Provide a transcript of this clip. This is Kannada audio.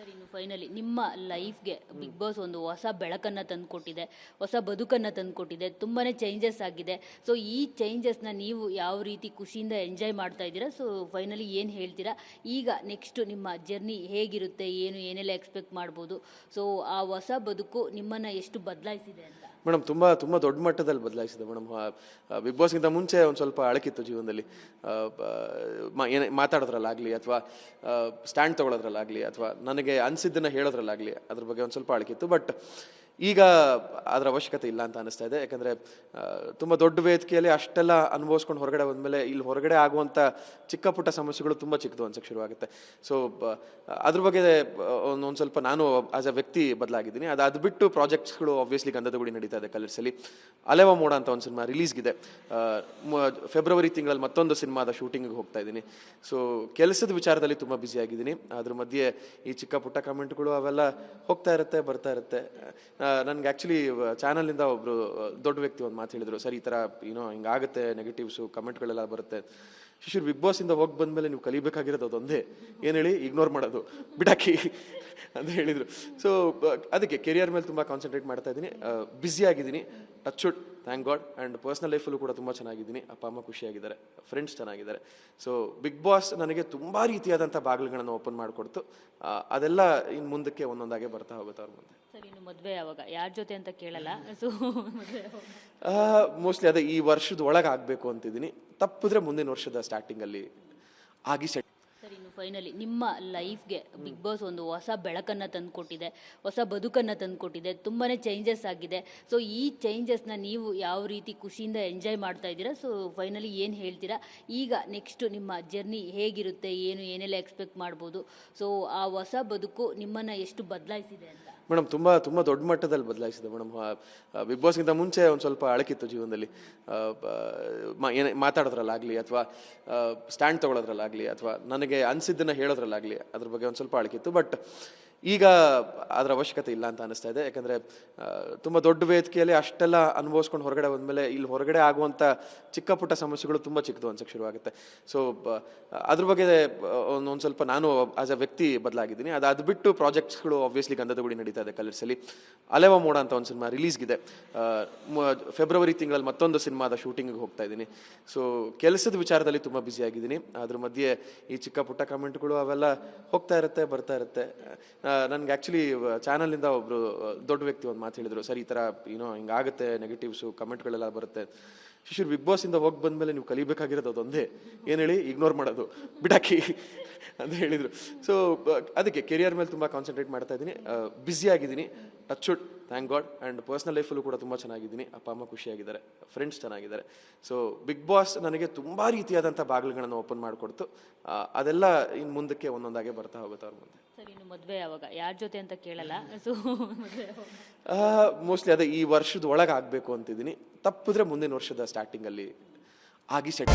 ಸರ್, ಇನ್ನು ಫೈನಲಿ ನಿಮ್ಮ ಲೈಫ್ಗೆ ಬಿಗ್ ಬಾಸ್ ಒಂದು ಹೊಸ ಬೆಳಕನ್ನು ತಂದುಕೊಟ್ಟಿದೆ, ಹೊಸ ಬದುಕನ್ನು ತಂದುಕೊಟ್ಟಿದೆ, ತುಂಬಾ ಚೇಂಜಸ್ ಆಗಿದೆ. ಸೊ ಈ ಚೇಂಜಸ್ನ ನೀವು ಯಾವ ರೀತಿ ಖುಷಿಯಿಂದ ಎಂಜಾಯ್ ಮಾಡ್ತಾ ಇದ್ದೀರಾ? ಸೊ ಫೈನಲಿ ಏನು ಹೇಳ್ತೀರಾ? ಈಗ ನೆಕ್ಸ್ಟ್ ನಿಮ್ಮ ಜರ್ನಿ ಹೇಗಿರುತ್ತೆ, ಏನೆಲ್ಲ ಎಕ್ಸ್ಪೆಕ್ಟ್ ಮಾಡ್ಬೋದು? ಸೊ ಆ ಹೊಸ ಬದುಕು ನಿಮ್ಮನ್ನು ಎಷ್ಟು ಬದಲಾಯಿಸಿದೆ ಅಂತ? ಮೇಡಮ್ ತುಂಬ ದೊಡ್ಡ ಮಟ್ಟದಲ್ಲಿ ಬದಲಾಯಿಸಿದೆ ಮೇಡಮ್. ಬಿಗ್ ಬಾಸ್ಗಿಂತ ಮುಂಚೆ ಒಂದು ಸ್ವಲ್ಪ ಅಳಕಿತ್ತು ಜೀವನದಲ್ಲಿ. ಮಾತಾಡೋದ್ರಲ್ಲಾಗಲಿ ಅಥವಾ ಸ್ಟ್ಯಾಂಡ್ ತೊಗೊಳೋದ್ರಲ್ಲಾಗಲಿ ಅಥವಾ ನನಗೆ ಅನಿಸಿದ್ದನ್ನು ಹೇಳೋದ್ರಲ್ಲಾಗಲಿ ಅದ್ರ ಬಗ್ಗೆ ಒಂದು ಸ್ವಲ್ಪ ಅಳಕಿತ್ತು. ಬಟ್ ಈಗ ಅದರ ಅವಶ್ಯಕತೆ ಇಲ್ಲ ಅಂತ ಅನಿಸ್ತಾ ಇದೆ. ಯಾಕಂದರೆ ತುಂಬ ದೊಡ್ಡ ವೇದಿಕೆಯಲ್ಲಿ ಅಷ್ಟೆಲ್ಲ ಅನುಭವಿಸ್ಕೊಂಡು ಹೊರಗಡೆ ಬಂದಮೇಲೆ ಇಲ್ಲಿ ಹೊರಗಡೆ ಆಗುವಂಥ ಚಿಕ್ಕ ಪುಟ್ಟ ಸಮಸ್ಯೆಗಳು ತುಂಬ ಚಿಕ್ಕದು ಅನ್ಸಕ್ಕೆ ಶುರುವಾಗುತ್ತೆ. ಸೊ ಅದ್ರ ಬಗ್ಗೆ ಒಂದು ಸ್ವಲ್ಪ ನಾನು ಆಸ್ ಅ ವ್ಯಕ್ತಿ ಬದಲಾಗಿದ್ದೀನಿ. ಅದು ಬಿಟ್ಟು ಪ್ರಾಜೆಕ್ಟ್ಸ್ಗಳು ಆಬ್ವಿಯಸ್ಲಿ ಗಂಧದ ಗುಡಿ ನಡೀತಾ ಇದೆ ಕಲರ್ಸಲ್ಲಿ. ಅಲೆವ ಮೋಡ ಅಂತ ಒಂದು ಸಿನಿಮಾ ರಿಲೀಸ್ಗಿದೆ. ಫೆಬ್ರವರಿ ತಿಂಗಳಲ್ಲಿ ಮತ್ತೊಂದು ಸಿನಿಮಾದ ಶೂಟಿಂಗಿಗೆ ಹೋಗ್ತಾ ಇದ್ದೀನಿ. ಸೊ ಕೆಲಸದ ವಿಚಾರದಲ್ಲಿ ತುಂಬ ಬ್ಯುಸಿ ಆಗಿದ್ದೀನಿ. ಅದ್ರ ಮಧ್ಯೆ ಈ ಚಿಕ್ಕ ಪುಟ್ಟ ಕಮೆಂಟ್ಗಳು ಅವೆಲ್ಲ ಹೋಗ್ತಾ ಇರುತ್ತೆ, ಬರ್ತಾ ಇರುತ್ತೆ. ನನಗೆ ಆ್ಯಕ್ಚುಲಿ ಚಾನಲಿಂದ ಒಬ್ಬರು ದೊಡ್ಡ ವ್ಯಕ್ತಿ ಒಂದು ಮಾತು ಹೇಳಿದರು, ಸರ್ ಈ ಥರ ಹಿಂಗಾಗುತ್ತೆ, ನೆಗೆಟಿವ್ಸು ಕಮೆಂಟ್ಗಳೆಲ್ಲ ಬರುತ್ತೆ. ಶಿಶಿರ್, ಬಿಗ್ ಬಾಸಿಂದ ಹೋಗಿ ಬಂದಮೇಲೆ ನೀವು ಕಲಿಬೇಕಾಗಿರೋದು ಅದೊಂದೇ, ಏನು ಹೇಳಿ, ಇಗ್ನೋರ್ ಮಾಡೋದು ಬಿಡಾಕಿ ಅಂತ ಹೇಳಿದರು. ಸೊ ಅದಕ್ಕೆ ಕೆರಿಯರ್ ಮೇಲೆ ತುಂಬ ಕಾನ್ಸಂಟ್ರೇಟ್ ಮಾಡ್ತಾ ಇದ್ದೀನಿ. ಬ್ಯುಸಿ ಆಗಿದ್ದೀನಿ, touch wood, thank God. And personal ಲೈಫಲ್ಲೂ ಕೂಡ ತುಂಬ ಚೆನ್ನಾಗಿದ್ದೀನಿ. ಅಪ್ಪ ಅಮ್ಮ ಖುಷಿಯಾಗಿದ್ದಾರೆ, ಫ್ರೆಂಡ್ಸ್ ಚೆನ್ನಾಗಿದ್ದಾರೆ. ಸೊ ಬಿಗ್ ಬಾಸ್ ನನಗೆ ತುಂಬ ರೀತಿಯಾದಂಥ ಬಾಗಿಲುಗಳನ್ನು ಓಪನ್ ಮಾಡಿಕೊಡ್ತು. ಅದೆಲ್ಲ ಇನ್ನು ಮುಂದಕ್ಕೆ ಒಂದೊಂದಾಗೆ ಬರ್ತಾ ಹೋಗುತ್ತೆ ಅವ್ರ ಮುಂದೆ. ಸರ್, ಇನ್ನು ಮದುವೆ ಯಾವಾಗ, ಯಾರ ಜೊತೆ ಅಂತ ಕೇಳಲ್ಲ. ಸೊ ಮೋಸ್ಟ್ಲಿ ಅದೇ ಈ ವರ್ಷದ ಒಳಗೆ ಆಗಬೇಕು ಅಂತಿದ್ದೀನಿ. ತಪ್ಪಿದ್ರೆ ಮುಂದಿನ ವರ್ಷದ ಸ್ಟಾರ್ಟಿಂಗಲ್ಲಿ ಆಗಿ ಸೆಟ್. ಸರ್, ಇನ್ನು ಫೈನಲಿ ನಿಮ್ಮ ಲೈಫ್ಗೆ ಬಿಗ್ ಬಾಸ್ ಒಂದು ಹೊಸ ಬೆಳಕನ್ನು ತಂದುಕೊಟ್ಟಿದೆ, ಹೊಸ ಬದುಕನ್ನು ತಂದುಕೊಟ್ಟಿದೆ, ತುಂಬಾ ಚೇಂಜಸ್ ಆಗಿದೆ. ಸೊ ಈ ಚೇಂಜಸ್ನ ನೀವು ಯಾವ ರೀತಿ ಖುಷಿಯಿಂದ ಎಂಜಾಯ್ ಮಾಡ್ತಾ ಇದ್ದೀರಾ? ಸೊ ಫೈನಲಿ ಏನು ಹೇಳ್ತೀರಾ? ಈಗ ನೆಕ್ಸ್ಟ್ ನಿಮ್ಮ ಜರ್ನಿ ಹೇಗಿರುತ್ತೆ, ಏನೆಲ್ಲ ಎಕ್ಸ್ಪೆಕ್ಟ್ ಮಾಡ್ಬೋದು? ಸೊ ಆ ಹೊಸ ಬದುಕು ನಿಮ್ಮನ್ನು ಎಷ್ಟು ಬದಲಾಯಿಸಿದೆ ಅಂತ? ಮೇಡಮ್ ತುಂಬ ದೊಡ್ಡ ಮಟ್ಟದಲ್ಲಿ ಬದಲಾಯಿಸಿದೆ ಮೇಡಮ್. ಬಿಗ್ ಬಾಸ್ಗಿಂತ ಮುಂಚೆ ಒಂದು ಸ್ವಲ್ಪ ಅಳಕಿತ್ತು ಜೀವನದಲ್ಲಿ. ಮಾತಾಡೋದ್ರಲ್ಲಾಗಲಿ ಅಥವಾ ಸ್ಟ್ಯಾಂಡ್ ತೊಗೊಳೋದ್ರಲ್ಲಾಗಲಿ ಅಥವಾ ನನಗೆ ಅನಿಸಿದ್ದನ್ನು ಹೇಳೋದ್ರಲ್ಲಾಗಲಿ ಅದ್ರ ಬಗ್ಗೆ ಒಂದು ಸ್ವಲ್ಪ ಅಳಕಿತ್ತು. ಬಟ್ ಈಗ ಅದರ ಅವಶ್ಯಕತೆ ಇಲ್ಲ ಅಂತ ಅನಿಸ್ತಾ ಇದೆ. ಯಾಕಂದರೆ ತುಂಬ ದೊಡ್ಡ ವೇದಿಕೆಯಲ್ಲಿ ಅಷ್ಟೆಲ್ಲ ಅನುಭವಿಸ್ಕೊಂಡು ಹೊರಗಡೆ ಬಂದಮೇಲೆ ಇಲ್ಲಿ ಹೊರಗಡೆ ಆಗುವಂಥ ಚಿಕ್ಕ ಪುಟ್ಟ ಸಮಸ್ಯೆಗಳು ತುಂಬ ಚಿಕ್ಕದು ಅನ್ಸಕ್ಕೆ ಶುರುವಾಗುತ್ತೆ. ಸೊ ಅದ್ರ ಬಗ್ಗೆ ಒಂದು ಸ್ವಲ್ಪ ನಾನು ಆಸ್ ಅ ವ್ಯಕ್ತಿ ಬದಲಾಗಿದ್ದೀನಿ. ಅದು ಬಿಟ್ಟು ಪ್ರಾಜೆಕ್ಟ್ಸ್ಗಳು ಆಬ್ವಿಯಸ್ಲಿ ಗಂಧದ ಗುಡಿ ನಡೀತಾ ಇದೆ ಕಲರ್ಸಲ್ಲಿ. ಅಲೆವ ಮೋಡ ಅಂತ ಒಂದು ಸಿನಿಮಾ ರಿಲೀಸ್ಗಿದೆ. ಫೆಬ್ರವರಿ ತಿಂಗಳಲ್ಲಿ ಮತ್ತೊಂದು ಸಿನಿಮಾದ ಶೂಟಿಂಗಿಗೆ ಹೋಗ್ತಾ ಇದ್ದೀನಿ. ಸೊ ಕೆಲಸದ ವಿಚಾರದಲ್ಲಿ ತುಂಬ ಬ್ಯುಸಿ ಆಗಿದ್ದೀನಿ. ಅದ್ರ ಮಧ್ಯೆ ಈ ಚಿಕ್ಕ ಪುಟ್ಟ ಕಮೆಂಟ್ಗಳು ಅವೆಲ್ಲ ಹೋಗ್ತಾ ಇರುತ್ತೆ, ಬರ್ತಾ ಇರುತ್ತೆ. ನನಗೆ ಆ್ಯಕ್ಚುಲಿ ಚಾನಲಿಂದ ಒಬ್ಬರು ದೊಡ್ಡ ವ್ಯಕ್ತಿ ಒಂದು ಮಾತು ಹೇಳಿದರು, ಸರ್ ಈ ಥರ ಹಿಂಗಾಗುತ್ತೆ, ನೆಗೆಟಿವ್ಸು ಕಮೆಂಟ್ಗಳೆಲ್ಲ ಬರುತ್ತೆ. ಶಿಶಿರ್, ಬಿಗ್ ಬಾಸಿಂದ ಹೋಗಿ ಬಂದಮೇಲೆ ನೀವು ಕಲಿಬೇಕಾಗಿರೋದು ಅದೊಂದೇ, ಏನು ಹೇಳಿ, ಇಗ್ನೋರ್ ಮಾಡೋದು ಬಿಡಾಕಿ ಅಂತ ಹೇಳಿದರು. ಸೊ ಅದಕ್ಕೆ ಕೆರಿಯರ್ ಮೇಲೆ ತುಂಬ ಕಾನ್ಸಂಟ್ರೇಟ್ ಮಾಡ್ತಾ ಇದ್ದೀನಿ. ಬ್ಯುಸಿ ಆಗಿದ್ದೀನಿ, touch wood, thank God. And personal ಲೈಫಲ್ಲೂ ಕೂಡ ತುಂಬ ಚೆನ್ನಾಗಿದ್ದೀನಿ. ಅಪ್ಪ ಅಮ್ಮ ಖುಷಿಯಾಗಿದ್ದಾರೆ, ಫ್ರೆಂಡ್ಸ್ ಚೆನ್ನಾಗಿದ್ದಾರೆ. ಸೊ ಬಿಗ್ ಬಾಸ್ ನನಗೆ ತುಂಬ ರೀತಿಯಾದಂಥ ಬಾಗಿಲುಗಳನ್ನು ಓಪನ್ ಮಾಡಿಕೊಡ್ತು. ಅದೆಲ್ಲ ಇನ್ನು ಮುಂದಕ್ಕೆ ಒಂದೊಂದಾಗೆ ಬರ್ತಾ ಹೋಗುತ್ತೆ ಅವ್ರ ಮುಂದೆ. ಸರ್, ಇನ್ನು ಮದುವೆ ಯಾವಾಗ, ಯಾರ ಜೊತೆ ಅಂತ ಕೇಳಲ್ಲ. ಸೊ ಮೋಸ್ಟ್ಲಿ ಅದೇ ಈ ವರ್ಷದ ಒಳಗೆ ಆಗಬೇಕು ಅಂತಿದ್ದೀನಿ. ತಪ್ಪಿದ್ರೆ ಮುಂದಿನ ವರ್ಷದ ಸ್ಟಾರ್ಟಿಂಗಲ್ಲಿ ಆಗಿ ಸೆಟ್.